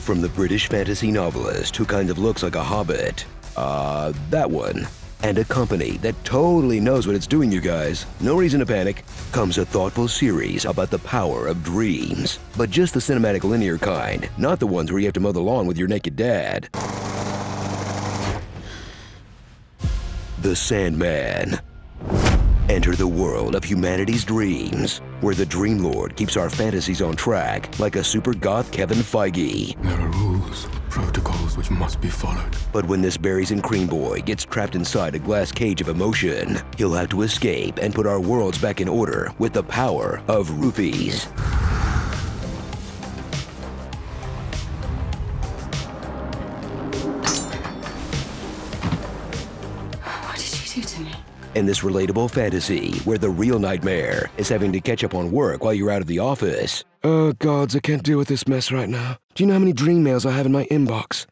From the British fantasy novelist who kind of looks like a hobbit. That one. And a company that totally knows what it's doing, you guys. No reason to panic. Comes a thoughtful series about the power of dreams. But just the cinematic linear kind, not the ones where you have to mow the lawn with your naked dad. The Sandman. Enter the world of humanity's dreams, where the Dream Lord keeps our fantasies on track like a super goth Kevin Feige. There are rules, protocols which must be followed. But when this berries and cream boy gets trapped inside a glass cage of emotion, he'll have to escape and put our worlds back in order with the power of roofies. What did you do to me? In this relatable fantasy where the real nightmare is having to catch up on work while you're out of the office. Oh gods, I can't deal with this mess right now. Do you know how many dream mails I have in my inbox?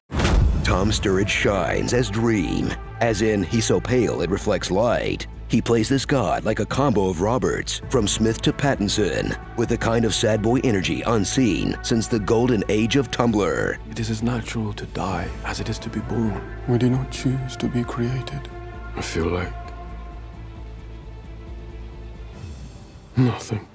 Tom Sturridge shines as Dream, as in he's so pale it reflects light. He plays this god like a combo of Roberts, from Smith to Pattinson, with a kind of sad boy energy unseen since the golden age of Tumblr. It is as natural to die as it is to be born. We do not choose to be created. I feel like nothing.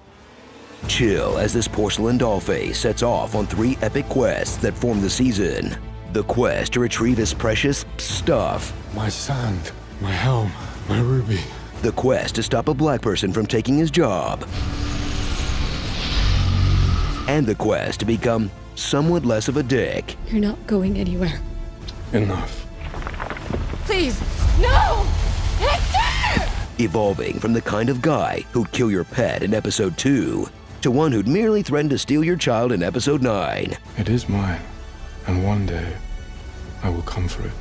Chill as this porcelain doll face sets off on 3 epic quests that form the season. The quest to retrieve his precious stuff. My sand, my helm, my ruby. The quest to stop a black person from taking his job. And the quest to become somewhat less of a dick. You're not going anywhere. Enough. Please, no! Hector! Evolving from the kind of guy who'd kill your pet in episode 2 to one who'd merely threatened to steal your child in episode 9. It is mine, and one day I will come for it.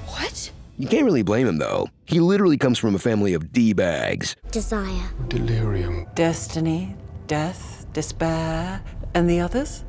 What? You can't really blame him though. He literally comes from a family of D-bags. Desire. Delirium. Destiny, death, despair, and the others?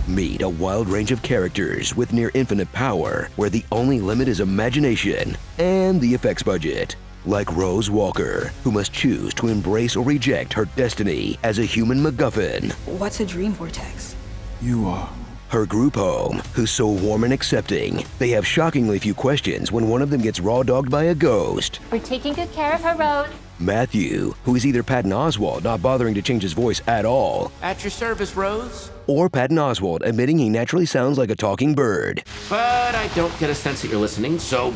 Meet a wild range of characters with near infinite power, where the only limit is imagination and the effects budget. Like Rose Walker, who must choose to embrace or reject her destiny as a human MacGuffin. What's a dream vortex? You are. Her group home, who's so warm and accepting, they have shockingly few questions when one of them gets raw-dogged by a ghost. We're taking good care of her, Rose. Matthew, who is either Patton Oswalt not bothering to change his voice at all, At your service, Rose. or Patton Oswalt admitting he naturally sounds like a talking bird. But I don't get a sense that you're listening, so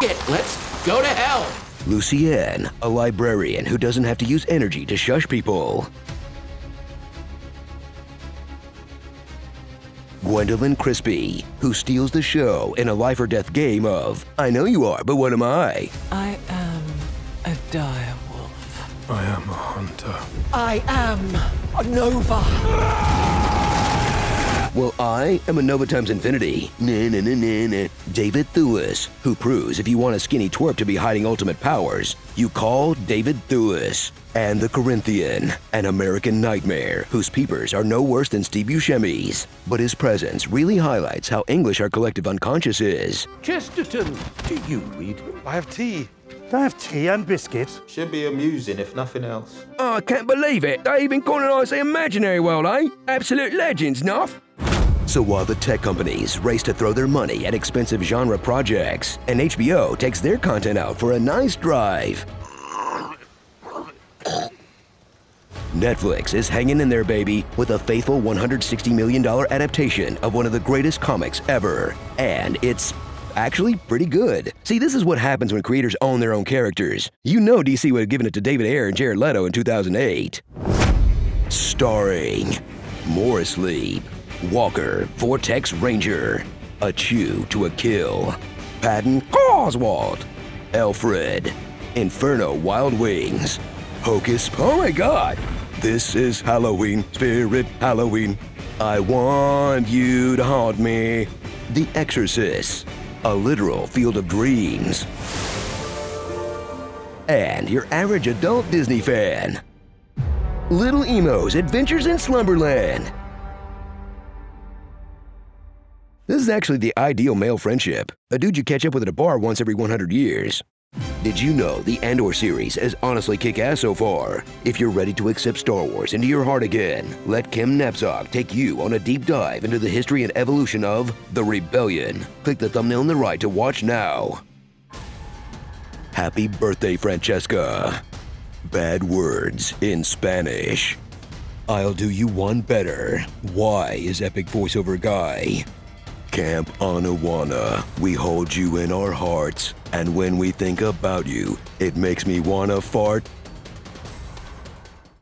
it. Let's go to hell. Lucienne, a librarian who doesn't have to use energy to shush people. Gwendolyn Crispy, who steals the show in a life or death game of, I know you are, but what am I? I am a dire wolf. I am a hunter. I am a Nova. Well, I am a Nova times infinity. Nah. David Thewlis, who proves if you want a skinny twerp to be hiding ultimate powers, you call David Thewlis. And the Corinthian, an American nightmare whose peepers are no worse than Steve Buscemi's. But his presence really highlights how English our collective unconscious is. Chesterton, do you read? I have tea. Do I have tea and biscuits? Should be amusing, if nothing else. Oh, I can't believe it. They even colonise the imaginary world, eh? Absolute legends, Nuff. So while the tech companies race to throw their money at expensive genre projects, and HBO takes their content out for a nice drive, Netflix is hanging in there, baby, with a faithful $160 million adaptation of one of the greatest comics ever. And it's actually pretty good. See, this is what happens when creators own their own characters. You know DC would have given it to David Ayer and Jared Leto in 2008. Starring Morris Leap, Walker, Vortex Ranger, A Chew to a Kill, Patton Oswalt, Alfred, Inferno Wild Wings, Hocus, oh my god! This is Halloween, Spirit Halloween. I want you to haunt me. The Exorcist, a literal field of dreams. And your average adult Disney fan. Little Emo's Adventures in Slumberland. This is actually the ideal male friendship. A dude you catch up with at a bar once every 100 years. Did you know the Andor series is honestly kick-ass so far? If you're ready to accept Star Wars into your heart again, let Kim Napzok take you on a deep dive into the history and evolution of The Rebellion. Click the thumbnail on the right to watch now. Happy birthday, Francesca. Bad words in Spanish. I'll do you one better. Why is epic voiceover guy? Camp Anawana, we hold you in our hearts, and when we think about you, it makes me wanna fart